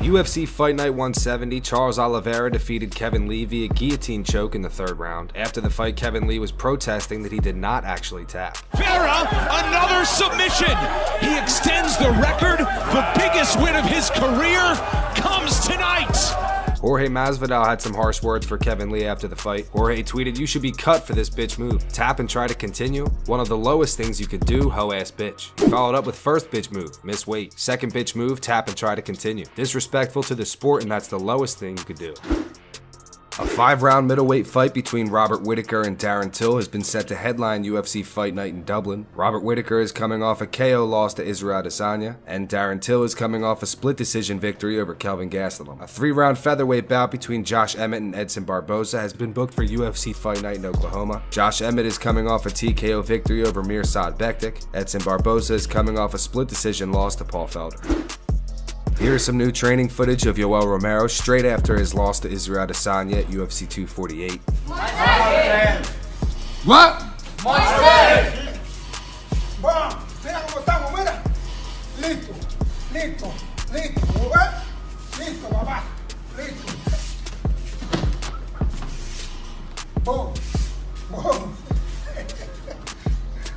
UFC Fight Night 170, Charles Oliveira defeated Kevin Lee via guillotine choke in the third round. After the fight, Kevin Lee was protesting that he did not actually tap. Vera, another submission. He extends the record. The biggest win of his career comes tonight. Jorge Masvidal had some harsh words for Kevin Lee after the fight. Jorge tweeted, "You should be cut for this bitch move. Tap and try to continue? One of the lowest things you could do, hoe-ass bitch." He followed up with first bitch move, miss weight. Second bitch move, tap and try to continue. Disrespectful to the sport, and that's the lowest thing you could do. A 5-round middleweight fight between Robert Whittaker and Darren Till has been set to headline UFC Fight Night in Dublin. Robert Whittaker is coming off a KO loss to Israel Adesanya, and Darren Till is coming off a split decision victory over Kelvin Gastelum. A 3-round featherweight bout between Josh Emmett and Edson Barboza has been booked for UFC Fight Night in Oklahoma. Josh Emmett is coming off a TKO victory over Mirsad Bektik. Edson Barboza is coming off a split decision loss to Paul Felder. Here is some new training footage of Yoel Romero straight after his loss to Israel Adesanya at UFC 248. What? Vamos, mira cómo estamos, mira. Listo, listo, listo. ¿Ves? Listo, papá. Listo. Boom, boom.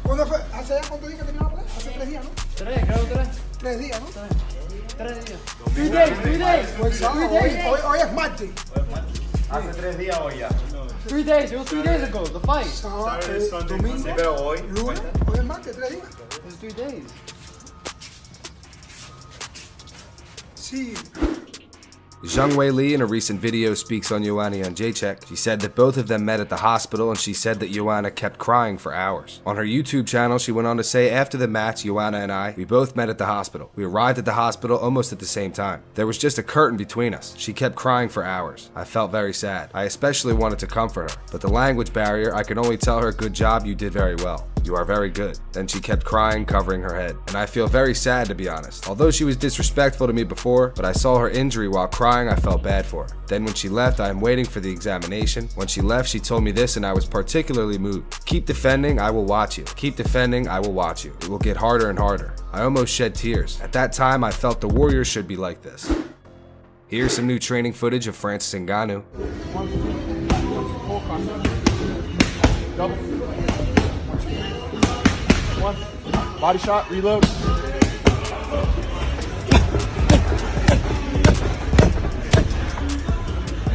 ¿Cuándo fue? ¿Hace ya cuánto días que terminó la pelea? Hace 3 días, ¿no? 3 días, ¿no? 3 días. 3 days. Hoy es martes. Hace 3 días hoy ya. 3 days. It was 3 days ago. The fight. Domingo. Sí, pero hoy. Lunes. Hoy es martes, 3 días. It's 3 days. Sí. Zhang Weili in a recent video speaks on Joanna Jędrzejczyk. She said that both of them met at the hospital, and she said that Joanna kept crying for hours. On her YouTube channel, she went on to say, "After the match, Joanna and we both met at the hospital. We arrived at the hospital almost at the same time. There was just a curtain between us. She kept crying for hours. I felt very sad. I especially wanted to comfort her. But the language barrier, I could only tell her, good job, you did very well. You are very good." Then she kept crying, covering her head. And I feel very sad, to be honest. Although she was disrespectful to me before, but I saw her injury while crying, I felt bad for her. Then when she left, I am waiting for the examination. When she left, she told me this, and I was particularly moved. "Keep defending, I will watch you. Keep defending, I will watch you. It will get harder and harder." I almost shed tears. At that time, I felt the warrior should be like this. Here's some new training footage of Francis Ngannou. Double. 1. Body shot, reload.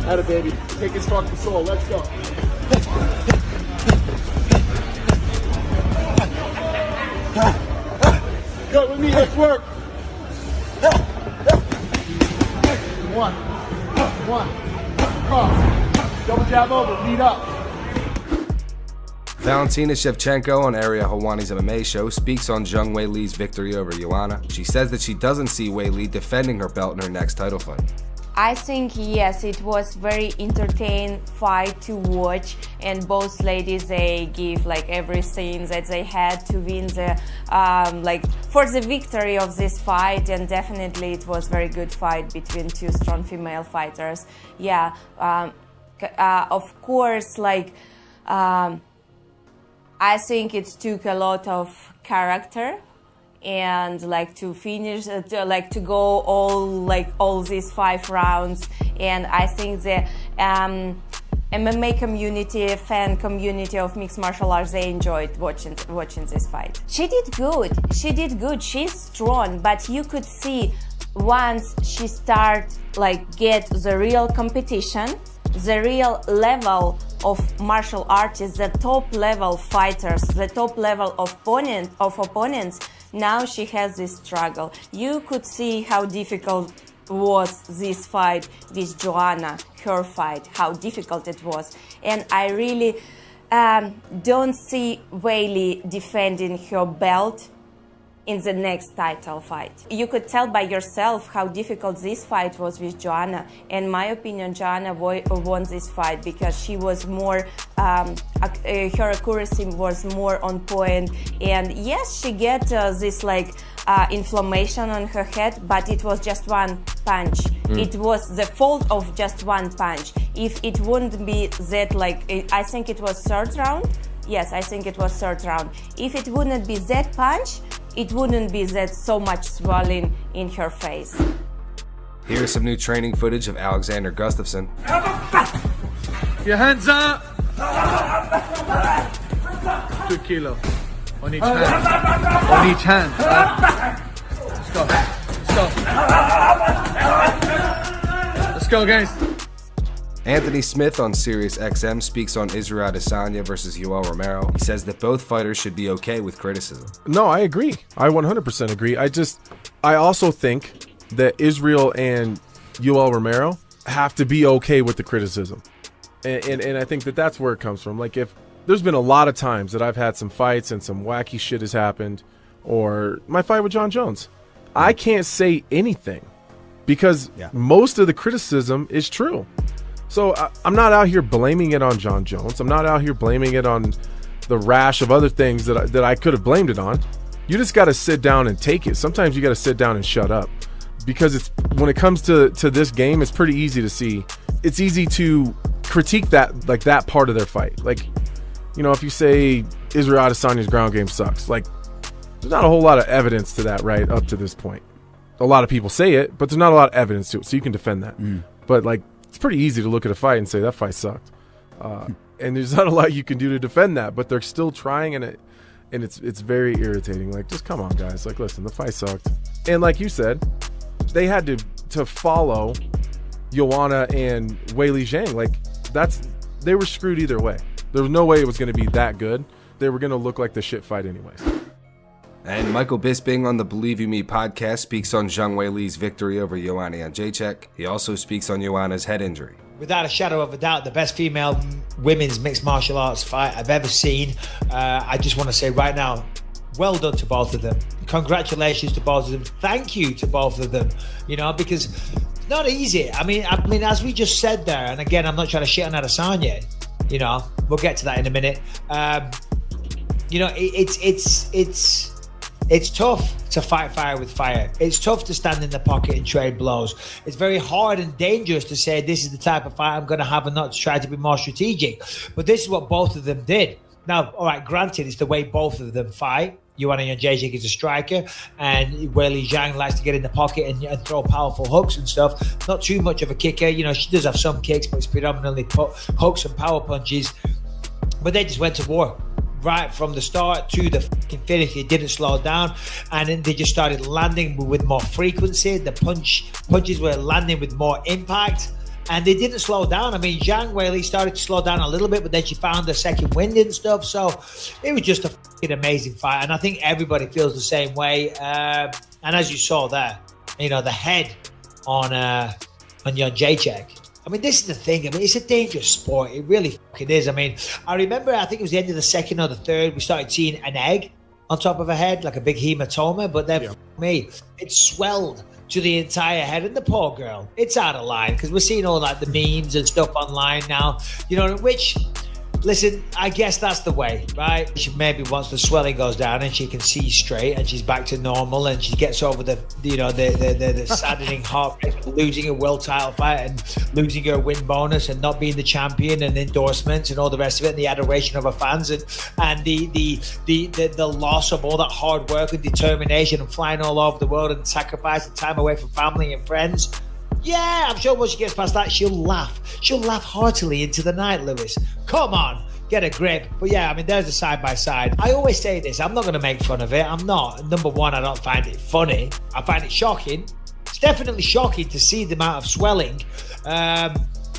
Atta baby. Take his fucking soul. Let's go. Good with me. Let's work. 1. Cross. Double jab over. Lead up. Valentina Shevchenko on Ariel Helwani's MMA show speaks on Zhang Weili's victory over Joanna. She says that she doesn't see Weili defending her belt in her next title fight. I think, yes, it was very entertaining fight to watch, and both ladies, they give like everything that they had to win the for the victory of this fight, and definitely it was very good fight between two strong female fighters. Yeah, of course, I think it took a lot of character and to finish, to go all these 5 rounds. And I think the MMA community, fan community of mixed martial arts, they enjoyed watching this fight. She did good. She's strong, but you could see once she get the real competition, the real level of martial artists, the top level fighters, the top level of opponents, now she has this struggle. You could see how difficult was this fight with Joanna, her fight, how difficult it was. And I really don't see Weili defending her belt in the next title fight. You could tell by yourself how difficult this fight was with Joanna. In my opinion, Joanna won this fight because she was more, her accuracy was more on point. And yes, she get this inflammation on her head, but it was just one punch. It was the fault of just one punch. If it wouldn't be that, I think it was 3rd round. Yes, I think it was 3rd round. If it wouldn't be that punch, it wouldn't be that so much swelling in her face. Here's some new training footage of Alexander Gustafsson. Your hands up. 2 kilo on each hand. On each hand. Let's go. Let's go, guys. Anthony Smith on Sirius XM speaks on Israel Adesanya versus Yoel Romero. He says that both fighters should be okay with criticism. No, I agree. I 100% agree. I also think that Israel and Yoel Romero have to be okay with the criticism. And I think that that's where it comes from. Like, if there's been a lot of times that I've had some fights and some wacky shit has happened, or my fight with John Jones, I can't say anything because most of the criticism is true. So I'm not out here blaming it on John Jones. I'm not out here blaming it on the rash of other things that I could have blamed it on. You just got to sit down and take it. Sometimes you got to sit down and shut up, because it's when it comes to this game, it's pretty easy to see. It's easy to critique that part of their fight. Like, you know, if you say Israel Adesanya's ground game sucks, like, there's not a whole lot of evidence to that right up to this point. A lot of people say it, but there's not a lot of evidence to it, so you can defend that. But like, it's pretty easy to look at a fight and say that fight sucked, and there's not a lot you can do to defend that. But they're still trying, and it's very irritating. Like, just come on, guys. Like, listen, the fight sucked, and like you said, they had to follow Joanna and Weili Zhang. Like, they were screwed either way. There was no way it was going to be that good. They were going to look like the shit fight anyways. And Michael Bisping on the Believe You Me podcast speaks on Zhang Weili's victory over Joanna Jędrzejczyk. He also speaks on Joanna's head injury. Without a shadow of a doubt, the best female women's mixed martial arts fight I've ever seen. I just want to say right now, well done to both of them. Congratulations to both of them. Thank you to both of them. You know, because it's not easy. I mean, as we just said there, and again, I'm not trying to shit on Adesanya. You know, we'll get to that in a minute. You know, it's tough to fight fire with fire. It's tough to stand in the pocket and trade blows. It's very hard and dangerous to say this is the type of fight I'm going to have and not to try to be more strategic. But this is what both of them did. Now, all right, granted, it's the way both of them fight. Joanna Jędrzejczyk is a striker, and Weili Zhang likes to get in the pocket and throw powerful hooks and stuff. Not too much of a kicker. You know, she does have some kicks, but it's predominantly hooks and power punches. But they just went to war. Right from the start to the fucking finish, it didn't slow down, and then they just started landing with more frequency. The punches were landing with more impact, and they didn't slow down. I mean, Zhang Weili started to slow down a little bit, but then she found the second wind and stuff. So it was just a fucking amazing fight, and I think everybody feels the same way. And as you saw there, you know, the head on Jędrzejczyk. I mean, this is the thing. I mean, it's a dangerous sport. It really fucking is. I mean, I remember, I think it was the end of the second or the third, we started seeing an egg on top of her head, like a big hematoma. But then, for me, it swelled to the entire head. And the poor girl, it's out of line, because we're seeing all like the memes and stuff online now, you know, which... Listen, I guess that's the way, right? She maybe once the swelling goes down and she can see straight and she's back to normal and she gets over the saddening heartbreak of losing a world title fight and losing her win bonus and not being the champion and endorsements and all the rest of it and the adoration of her fans and the loss of all that hard work and determination and flying all over the world and sacrificing time away from family and friends. Yeah, I'm sure once she gets past that, she'll laugh. She'll laugh heartily into the night, Lewis. Come on, get a grip. But yeah, I mean, there's a side-by-side. I always say this, I'm not going to make fun of it. I'm not. Number one, I don't find it funny. I find it shocking. It's definitely shocking to see the amount of swelling. But I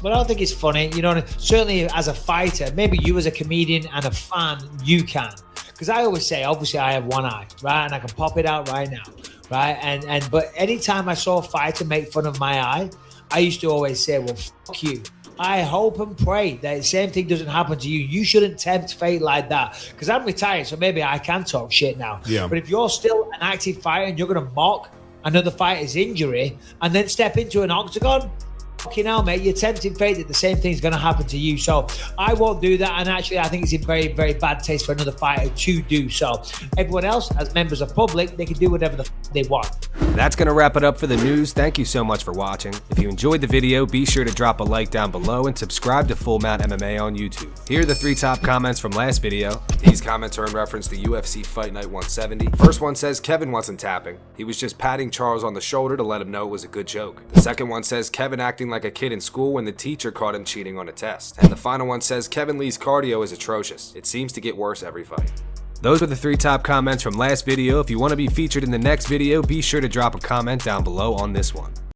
don't think it's funny. You know, certainly as a fighter, maybe you as a comedian and a fan, you can. Because I always say, obviously, I have one eye, right? And I can pop it out right now. Right, but anytime I saw a fighter make fun of my eye, I used to always say, well, fuck you. I hope and pray that the same thing doesn't happen to you. You shouldn't tempt fate like that. Because I'm retired, so maybe I can talk shit now. Yeah. But if you're still an active fighter and you're going to mock another fighter's injury and then step into an octagon, fucking hell, mate, you're tempting fate that the same thing's going to happen to you. So I won't do that. And actually, I think it's in very, very bad taste for another fighter to do so. Everyone else, as members of public, they can do whatever the they want. That's going to wrap it up for the news. Thank you so much for watching. If you enjoyed the video, be sure to drop a like down below and subscribe to Full Mount MMA on YouTube. Here are the 3 top comments from last video. These comments are in reference to UFC Fight Night 170. First one says Kevin wasn't tapping. He was just patting Charles on the shoulder to let him know it was a good joke. The second one says Kevin acting like a kid in school when the teacher caught him cheating on a test. And the final one says Kevin Lee's cardio is atrocious. It seems to get worse every fight. Those were the 3 top comments from last video. If you want to be featured in the next video, be sure to drop a comment down below on this one.